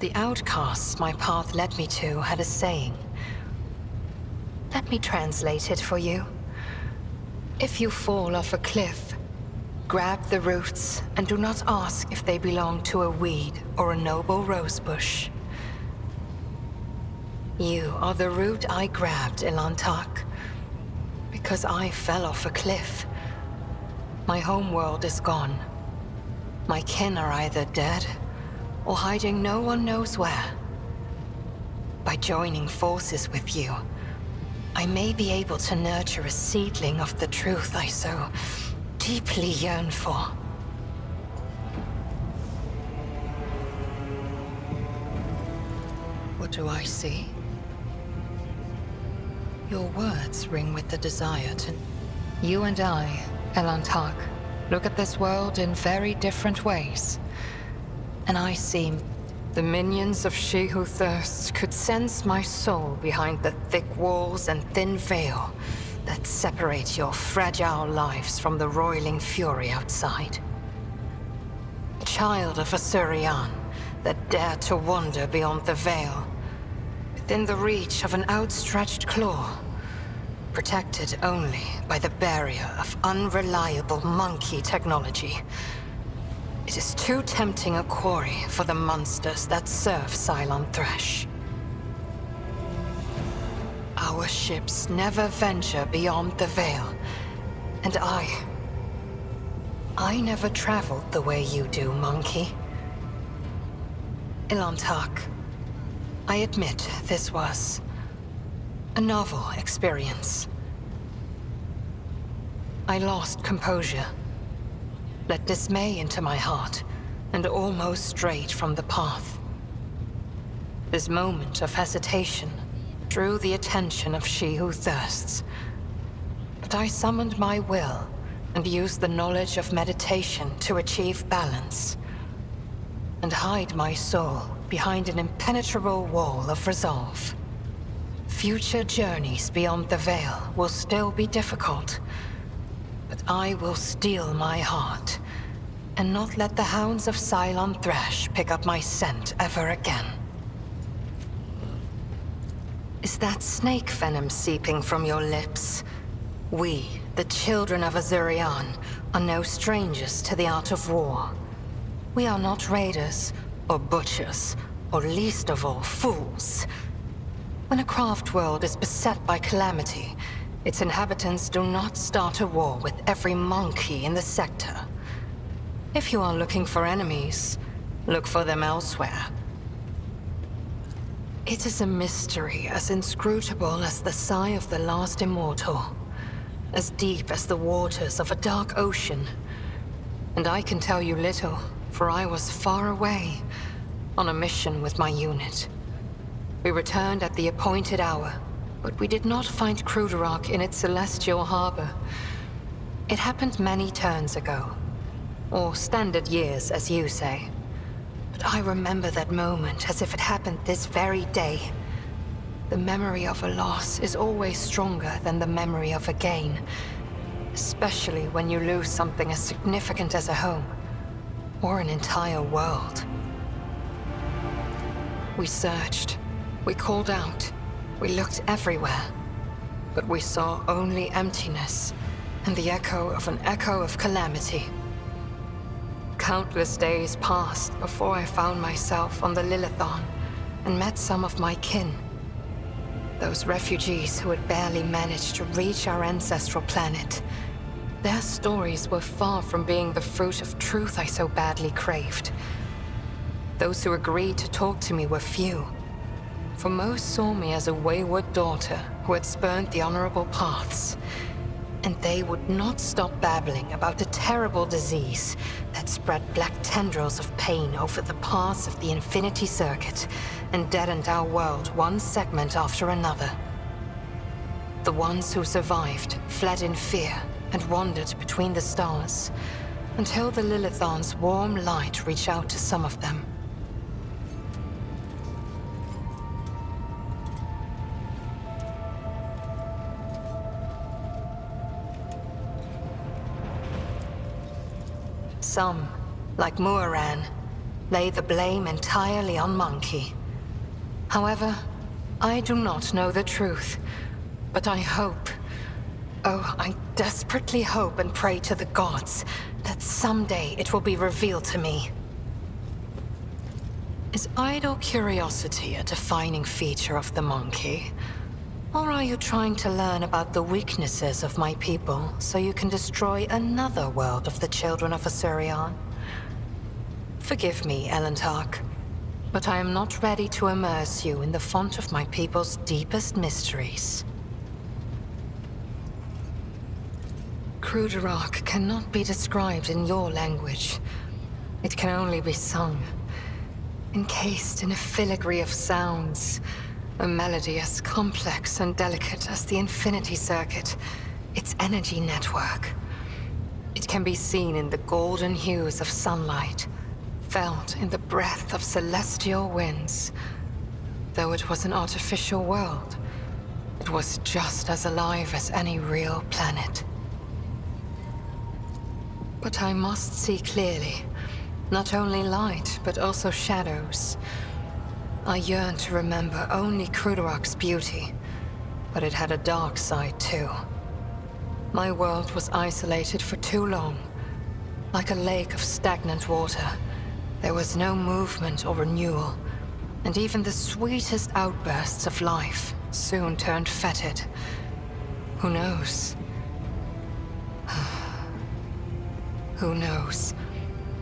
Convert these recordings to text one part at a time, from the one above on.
The outcasts my path led me to had a saying. Let me translate it for you. If you fall off a cliff, grab the roots and do not ask if they belong to a weed or a noble rosebush. You are the root I grabbed, Ilantak, because I fell off a cliff. My homeworld is gone. My kin are either dead or hiding no one knows where. By joining forces with you, I may be able to nurture a seedling of the truth I so deeply yearn for. What do I see? Your words ring with the desire to... You and I, Ilantak, look at this world in very different ways. And I seem... The minions of She Who Thirsts could sense my soul behind the thick walls and thin veil that separate your fragile lives from the roiling fury outside. A child of Asurian that dared to wander beyond the veil, within the reach of an outstretched claw, protected only by the barrier of unreliable monkey technology. It is too tempting a quarry for the monsters that serve Cylon Thresh. Our ships never venture beyond the veil, and I never traveled the way you do, monkey. Ilantak, I admit this was a novel experience. I lost composure, let dismay into my heart, and almost strayed from the path. This moment of hesitation drew the attention of She Who Thirsts, but I summoned my will and used the knowledge of meditation to achieve balance, and hide my soul behind an impenetrable wall of resolve. Future journeys beyond the veil will still be difficult, but I will steel my heart and not let the hounds of Cylon Thresh pick up my scent ever again. Is that snake venom seeping from your lips? We, the children of Azurian, are no strangers to the art of war. We are not raiders, or butchers, or least of all, fools. When a craft world is beset by calamity, its inhabitants do not start a war with every monkey in the sector. If you are looking for enemies, look for them elsewhere. It is a mystery as inscrutable as the sigh of the last immortal, as deep as the waters of a dark ocean. And I can tell you little, for I was far away, on a mission with my unit. We returned at the appointed hour, but we did not find Cruderok in its celestial harbor. It happened many turns ago, or standard years, as you say. But I remember that moment as if it happened this very day. The memory of a loss is always stronger than the memory of a gain, especially when you lose something as significant as a home, or an entire world. We searched, we called out, we looked everywhere, but we saw only emptiness and the echo of calamity. Countless days passed before I found myself on the Lilithon and met some of my kin. Those refugees who had barely managed to reach our ancestral planet. Their stories were far from being the fruit of truth I so badly craved. Those who agreed to talk to me were few, for most saw me as a wayward daughter who had spurned the honorable paths. And they would not stop babbling about the terrible disease that spread black tendrils of pain over the paths of the Infinity Circuit and deadened our world one segment after another. The ones who survived fled in fear and wandered between the stars, until the Lilithon's warm light reached out to some of them. Some, like Muaran, lay the blame entirely on Monkey. However, I do not know the truth, but I hope, I desperately hope and pray to the gods that someday it will be revealed to me. Is idle curiosity a defining feature of the Monkey? Or are you trying to learn about the weaknesses of my people so you can destroy another world of the children of Asurion? Forgive me, Elentark, but I am not ready to immerse you in the font of my people's deepest mysteries. Cruderark cannot be described in your language. It can only be sung, encased in a filigree of sounds, a melody as complex and delicate as the Infinity Circuit, its energy network. It can be seen in the golden hues of sunlight, felt in the breath of celestial winds. Though it was an artificial world, it was just as alive as any real planet. But I must see clearly, not only light, but also shadows. I yearn to remember only Cruderark's beauty, but it had a dark side too. My world was isolated for too long, like a lake of stagnant water. There was no movement or renewal, and even the sweetest outbursts of life soon turned fetid. Who knows? Who knows?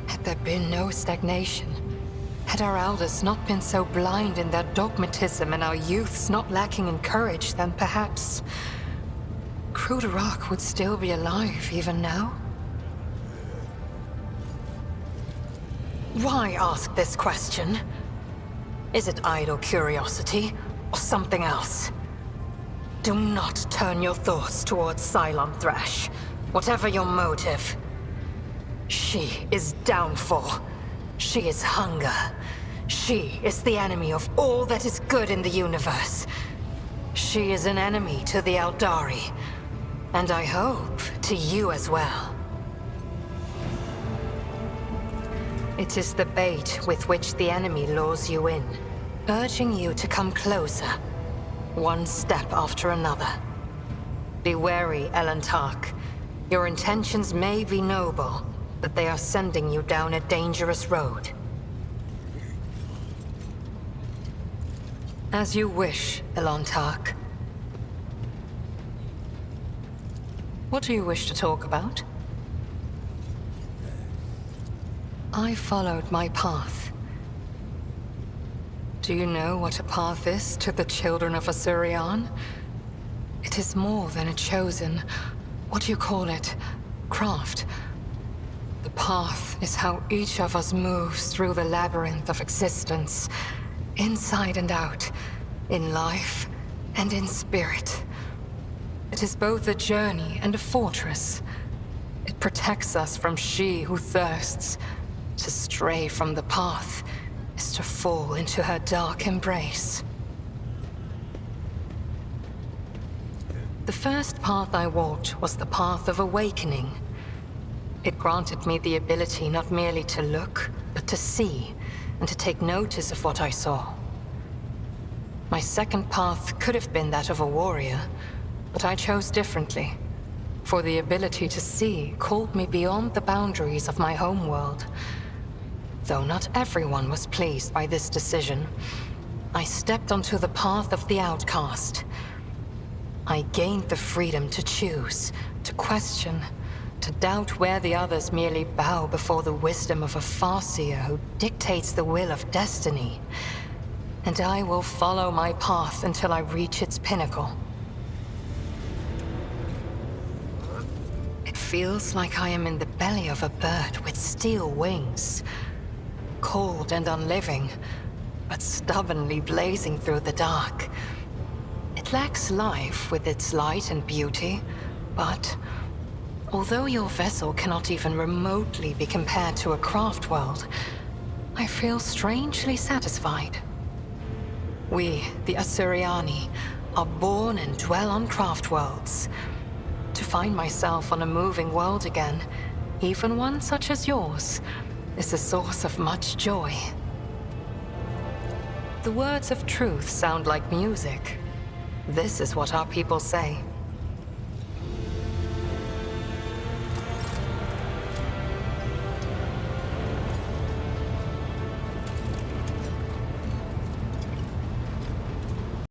Had there been no stagnation, had our elders not been so blind in their dogmatism and our youths not lacking in courage, then perhaps Cruderark would still be alive even now? Why ask this question? Is it idle curiosity or something else? Do not turn your thoughts towards Cylon Thresh, whatever your motive. She is downfall. She is hunger. She is the enemy of all that is good in the universe. She is an enemy to the Eldari, and I hope to you as well. It is the bait with which the enemy lures you in, urging you to come closer, one step after another. Be wary, Elentark. Your intentions may be noble, but they are sending you down a dangerous road. As you wish, Elentark. What do you wish to talk about? I followed my path. Do you know what a path is to the children of Asurion? It is more than a chosen, what do you call it, craft. The path is how each of us moves through the labyrinth of existence, inside and out, in life and in spirit. It is both a journey and a fortress. It protects us from she who thirsts. To stray from the path is to fall into her dark embrace. The first path I walked was the path of awakening. It granted me the ability not merely to look, but to see, and to take notice of what I saw. My second path could have been that of a warrior, but I chose differently, for the ability to see called me beyond the boundaries of my homeworld. Though not everyone was pleased by this decision, I stepped onto the path of the outcast. I gained the freedom to choose, to question, to doubt where the others merely bow before the wisdom of a Farseer who dictates the will of destiny. And I will follow my path until I reach its pinnacle. It feels like I am in the belly of a bird with steel wings. Cold and unliving, but stubbornly blazing through the dark. It lacks life with its light and beauty, but although your vessel cannot even remotely be compared to a craft world, I feel strangely satisfied. We, the Asuriani, are born and dwell on craft worlds. To find myself on a moving world again, even one such as yours, is a source of much joy. The words of truth sound like music. This is what our people say.